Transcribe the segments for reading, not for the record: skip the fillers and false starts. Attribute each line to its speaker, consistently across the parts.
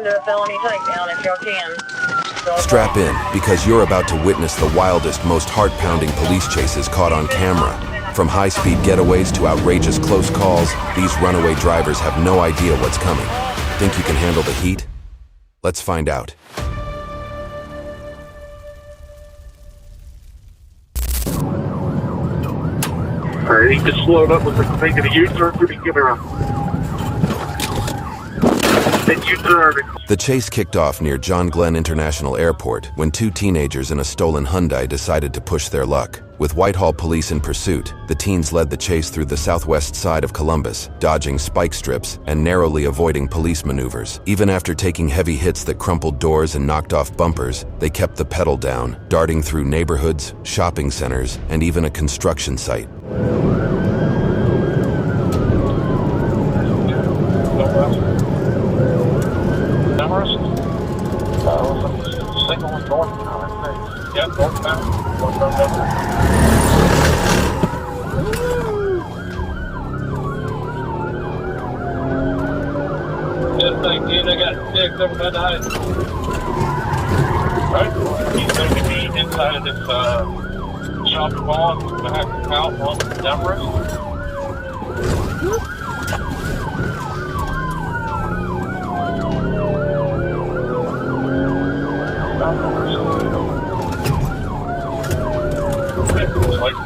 Speaker 1: A felony takedown if y'all can.
Speaker 2: Strap in, because you're about to witness the wildest, most heart-pounding police chases caught on camera. From high-speed getaways to outrageous close calls, these runaway drivers have no idea what's coming. Think you can handle the heat? Let's find out.
Speaker 3: Alright, he just slowed up, looks like he's making a U-turn, so he can give me around.
Speaker 2: The chase kicked off near John Glenn International Airport when two teenagers in a stolen Hyundai decided to push their luck. With Whitehall police in pursuit, the teens led the chase through the southwest side of Columbus, dodging spike strips and narrowly avoiding police maneuvers. Even after taking heavy hits that crumpled doors and knocked off bumpers, they kept the pedal down, darting through neighborhoods, shopping centers, and even a construction site.
Speaker 3: I got 6 over that night. Right? He's going to be inside of this shopping mall back out on Demarest. Like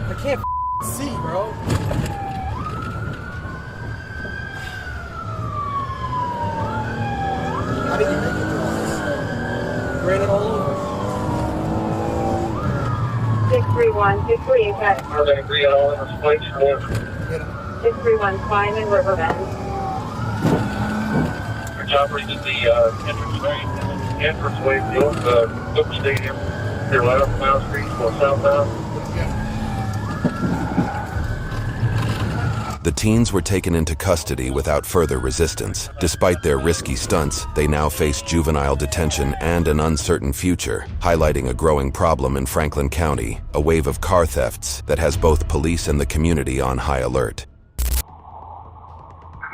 Speaker 3: I
Speaker 4: can't see, bro. How did you make it through all this? Ran it all over.
Speaker 1: 63123 is that?
Speaker 3: Are they agree all in this place?
Speaker 1: 631 Klein and Riverbend.
Speaker 3: Your job reaches the entranceway of the old Book Stadium. Your left Mound Street or southbound.
Speaker 2: The teens were taken into custody without further resistance. Despite their risky stunts, they now face juvenile detention and an uncertain future, highlighting a growing problem in Franklin County, a wave of car thefts that has both police and the community on high alert.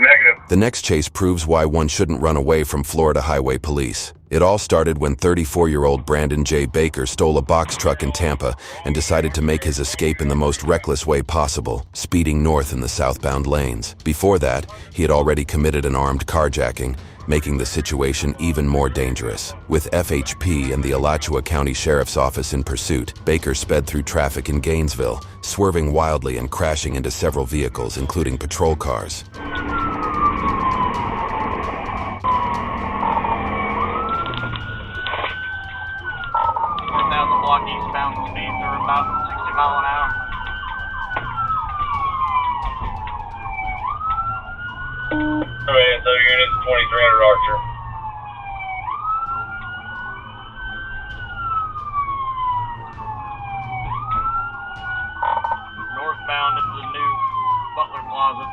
Speaker 3: Negative.
Speaker 2: The next chase proves why one shouldn't run away from Florida Highway Police. It all started when 34-year-old Brandon J. Baker stole a box truck in Tampa and decided to make his escape in the most reckless way possible, speeding north in the southbound lanes. Before that, he had already committed an armed carjacking, making the situation even more dangerous. With FHP and the Alachua County Sheriff's Office in pursuit, Baker sped through traffic in Gainesville, swerving wildly and crashing into several vehicles, including patrol cars.
Speaker 5: Eastbound speeds are about 60 miles an hour.
Speaker 3: Okay, so units 2300 Archer.
Speaker 5: Northbound into the new Butler Plaza.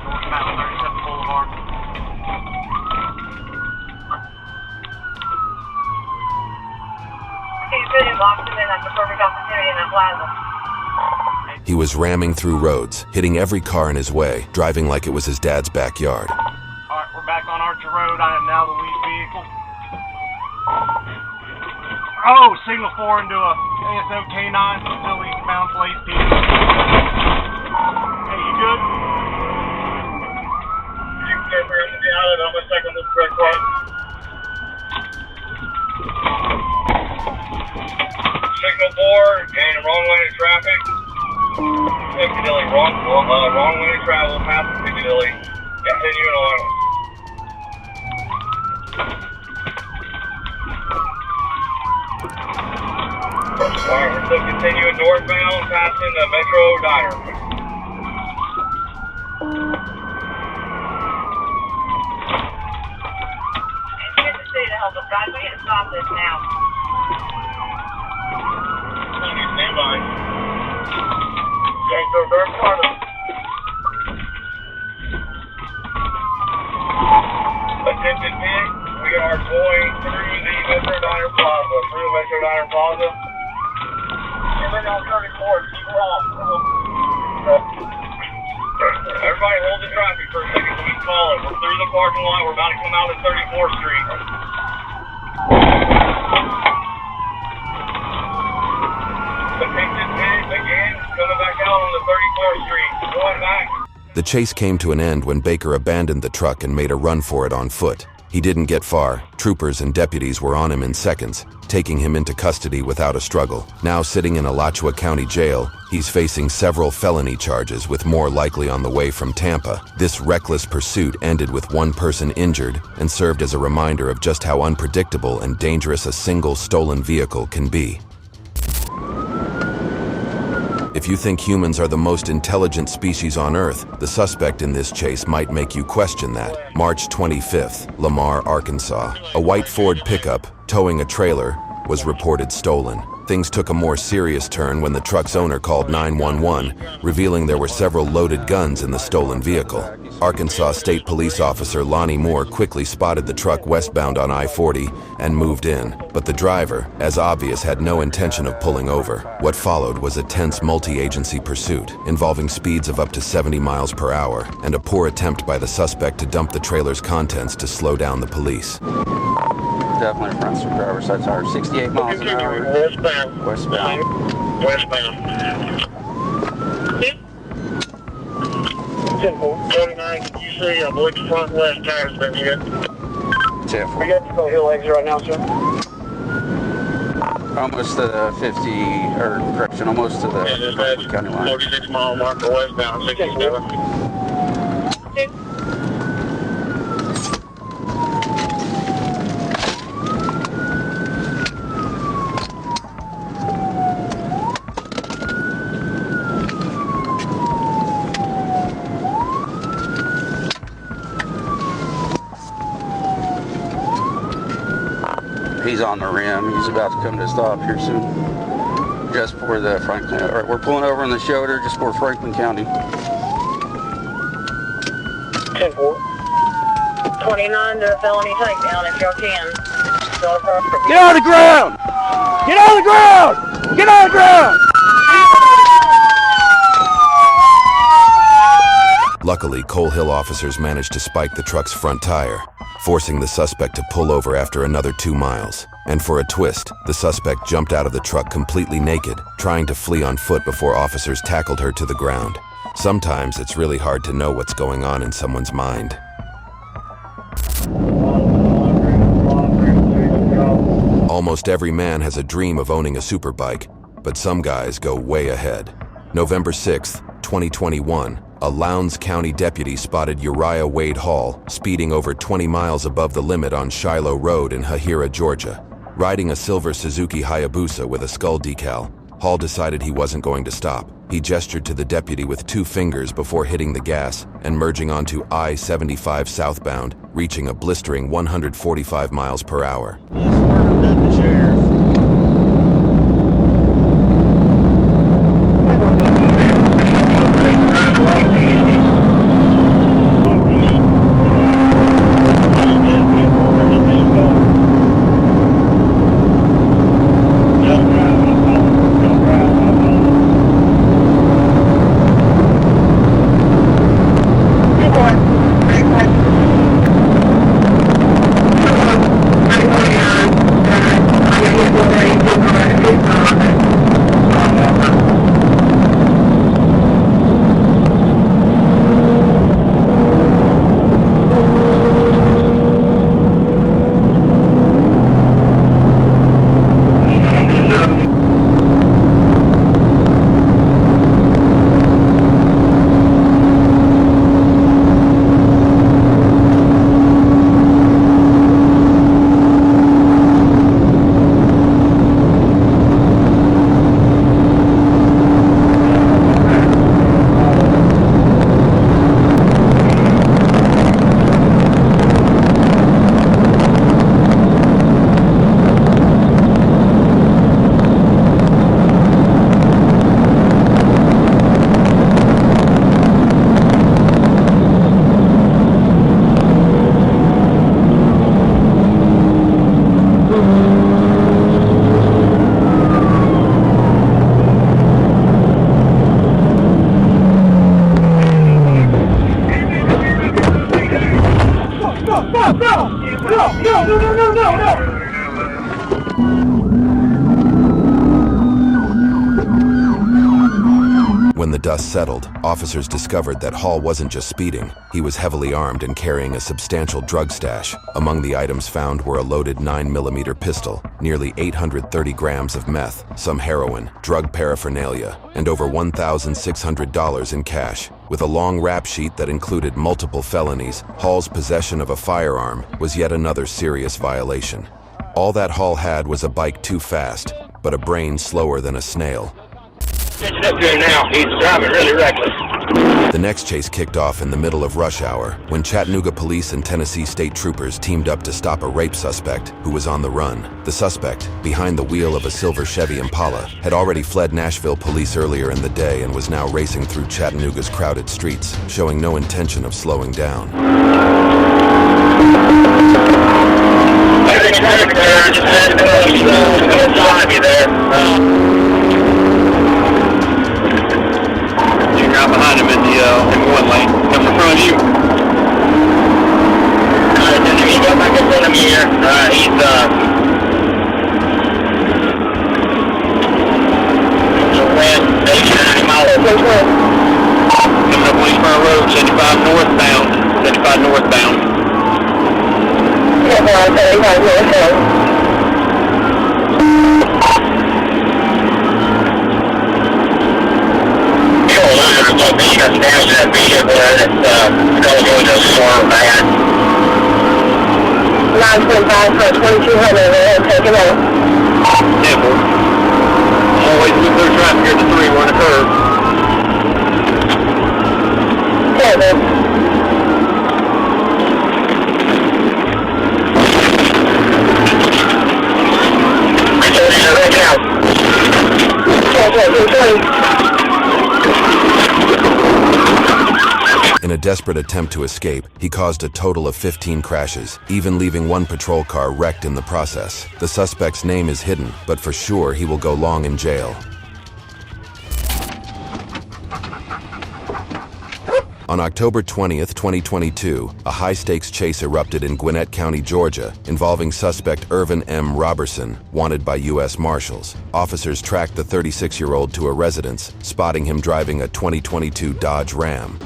Speaker 5: Northbound 37 Boulevard.
Speaker 1: That's a perfect opportunity in that plaza.
Speaker 2: He was ramming through roads, hitting every car in his way, driving like it was his dad's backyard.
Speaker 5: Alright, we're back on Archer Road. I am now the lead vehicle. Oh, signal 4 into a ASO K9, still eastbound place P. Hey, you good?
Speaker 3: You can get where I'm going to be out of. I'm going to second this correct line. Signal 4, getting wrong lane of traffic. Piccadilly, wrong lane of travel, past Piccadilly. Continuing on. Alright, we're still continuing northbound, passing the Metro Diner.
Speaker 1: Here's the city to help us, guys. We need to stop this now.
Speaker 3: Stand by. very farther. Attempted pig, we are going through the Metro Diner Plaza. Through the Metro Diner Plaza. We're on 34, keep her off. Everybody hold the traffic for a second so we can call it. We're through the parking lot, we're about to come out at 34th Street. Attempted pig, again, coming back out on the 34th Street. Going back.
Speaker 2: The chase came to an end when Baker abandoned the truck and made a run for it on foot. He didn't get far. Troopers and deputies were on him in seconds, taking him into custody without a struggle. Now sitting in Alachua County Jail, he's facing several felony charges, with more likely on the way from Tampa. This reckless pursuit ended with one person injured and served as a reminder of just how unpredictable and dangerous a single stolen vehicle can be. If you think humans are the most intelligent species on Earth, the suspect in this chase might make you question that. March 25th, Lamar, Arkansas. A white Ford pickup, towing a trailer, was reported stolen. Things took a more serious turn when the truck's owner called 911, revealing there were several loaded guns in the stolen vehicle. Arkansas State Police Officer Lonnie Moore quickly spotted the truck westbound on I-40 and moved in, but the driver, as obvious, had no intention of pulling over. What followed was a tense multi-agency pursuit, involving speeds of up to 70 miles per hour, and a poor attempt by the suspect to dump the trailer's contents to slow down the police.
Speaker 6: Definitely fronts from driver's side tire. 68 miles an hour.
Speaker 3: Westbound.
Speaker 6: Westbound.
Speaker 3: Westbound. 10-4. 29, you see, I believe the front left tire's been hit.
Speaker 6: 10-4.
Speaker 3: We got to go hill exit right now, sir.
Speaker 6: Almost to the 50, or correction, almost to the Franklin County line.
Speaker 3: 46 mile marker westbound, 67.
Speaker 6: He's on the rim. He's about to come to a stop here soon. Just before the Franklin. All right, we're pulling over on the shoulder just before Franklin County.
Speaker 3: 10-4.
Speaker 1: 29 to felony takedown if y'all can.
Speaker 6: Get on the ground! Get on the ground! Get on the ground!
Speaker 2: Luckily, Coal Hill officers managed to spike the truck's front tire, forcing the suspect to pull over after another 2 miles. And for a twist, the suspect jumped out of the truck completely naked, trying to flee on foot before officers tackled her to the ground. Sometimes it's really hard to know what's going on in someone's mind. Almost every man has a dream of owning a superbike, but some guys go way ahead. November 6th, 2021, a Lowndes County deputy spotted Uriah Wade Hall speeding over 20 miles above the limit on Shiloh Road in Hahira, Georgia. Riding a silver Suzuki Hayabusa with a skull decal, Hall decided he wasn't going to stop. He gestured to the deputy with 2 fingers before hitting the gas and merging onto I-75 southbound, reaching a blistering 145 miles per hour. the dust settled, officers discovered that Hall wasn't just speeding. He was heavily armed and carrying a substantial drug stash. Among the items found were a loaded 9mm pistol, nearly 830 grams of meth, some heroin, drug paraphernalia, and over $1,600 in cash. With a long rap sheet that included multiple felonies, Hall's possession of a firearm was yet another serious violation. All that Hall had was a bike too fast, but a brain slower than a snail.
Speaker 3: Catching up to him now. He's driving really reckless.
Speaker 2: The next chase kicked off in the middle of rush hour when Chattanooga police and Tennessee state troopers teamed up to stop a rape suspect who was on the run. The suspect, behind the wheel of a silver Chevy Impala, had already fled Nashville police earlier in the day and was now racing through Chattanooga's crowded streets, showing no intention of slowing down.
Speaker 3: Everything's perfect there. I just had to drive you there. You're out behind him in the one lane. Coming in front of you. He's got back in front of me here. He's west station 90 miles. Coming up Williamsburg Road, 75 northbound. 75 northbound. Yeah, 75 northbound. Down to that vehicle that's going to go into a storm bad. 925 for 2200, take it out. Simple. Always move through traffic here at the 3, we're on the curve. Yeah, man. Right now.
Speaker 2: In a desperate attempt to escape, he caused a total of 15 crashes, even leaving one patrol car wrecked in the process. The suspect's name is hidden, but for sure he will go long in jail. On October 20th, 2022, a high-stakes chase erupted in Gwinnett County, Georgia, involving suspect Irvin M. Robertson, wanted by U.S. Marshals. Officers tracked the 36-year-old to a residence, spotting him driving a 2022 Dodge Ram.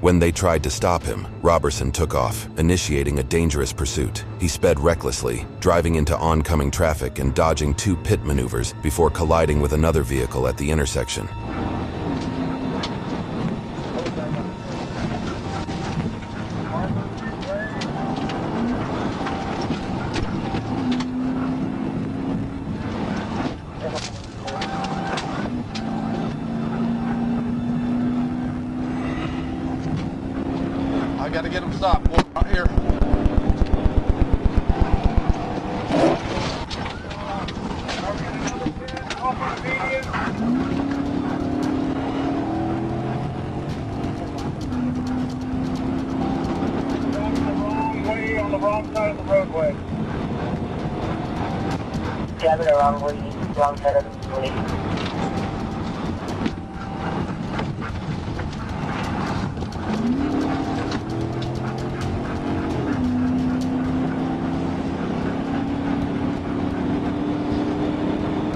Speaker 2: When they tried to stop him, Robertson took off, initiating a dangerous pursuit. He sped recklessly, driving into oncoming traffic and dodging 2 pit maneuvers before colliding with another vehicle at the intersection.
Speaker 6: I gotta get him stopped. Right here.
Speaker 5: On the wrong side of the roadway.
Speaker 1: Driving the wrong way, wrong side of the road.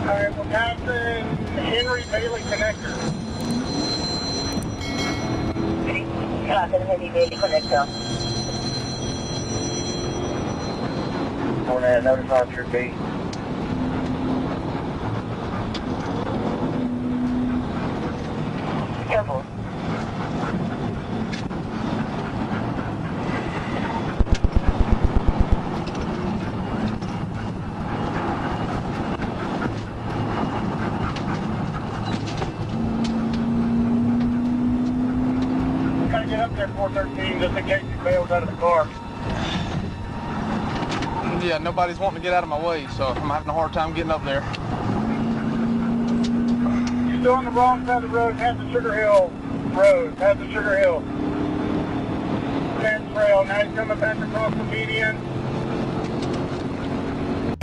Speaker 5: Alright, we're passing Henry Bailey Connector.
Speaker 1: Henry Bailey Connector.
Speaker 3: Want to notify your B.
Speaker 1: Careful.
Speaker 5: Gotta get up there 413 just in case he bails out of the car.
Speaker 6: Yeah, nobody's wanting to get out of my way, so I'm having a hard time getting up there.
Speaker 3: still on the wrong side of the road, past the Sugar Hill Road, past the Sugar Hill fence rail. Now he's coming back across the median.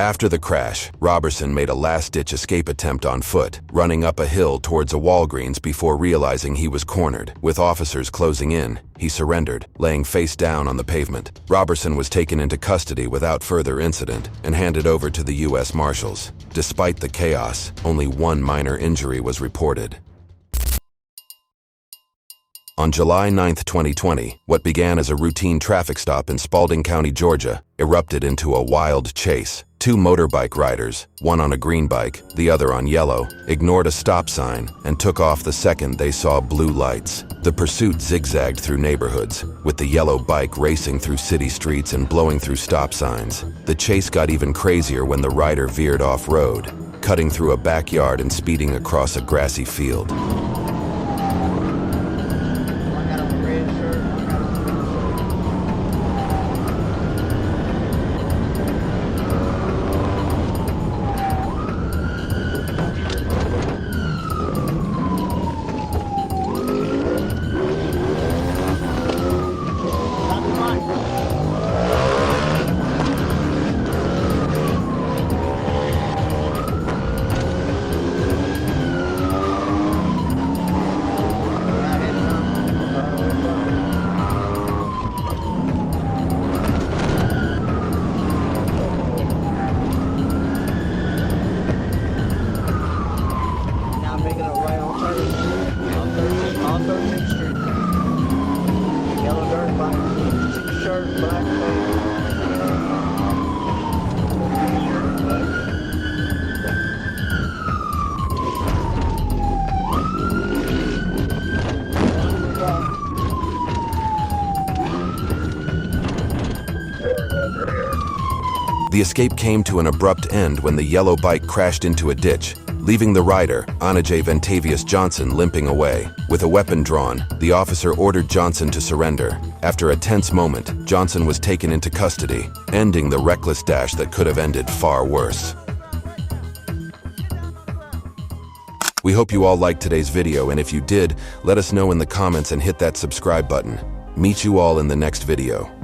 Speaker 2: After the crash, Robertson made a last-ditch escape attempt on foot, running up a hill towards a Walgreens before realizing he was cornered. With officers closing in, he surrendered, laying face down on the pavement. Robertson was taken into custody without further incident and handed over to the U.S. Marshals. Despite the chaos, only one minor injury was reported. On July 9, 2020, what began as a routine traffic stop in Spalding County, Georgia, erupted into a wild chase. Two motorbike riders, one on a green bike, the other on yellow, ignored a stop sign and took off the second they saw blue lights. The pursuit zigzagged through neighborhoods, with the yellow bike racing through city streets and blowing through stop signs. The chase got even crazier when the rider veered off-road, cutting through a backyard and speeding across a grassy field. The escape came to an abrupt end when the yellow bike crashed into a ditch, leaving the rider, Anajay Ventavious Johnson, limping away. With a weapon drawn, the officer ordered Johnson to surrender. After a tense moment, Johnson was taken into custody, ending the reckless dash that could have ended far worse. We hope you all liked today's video, and if you did, let us know in the comments and hit that subscribe button. Meet you all in the next video.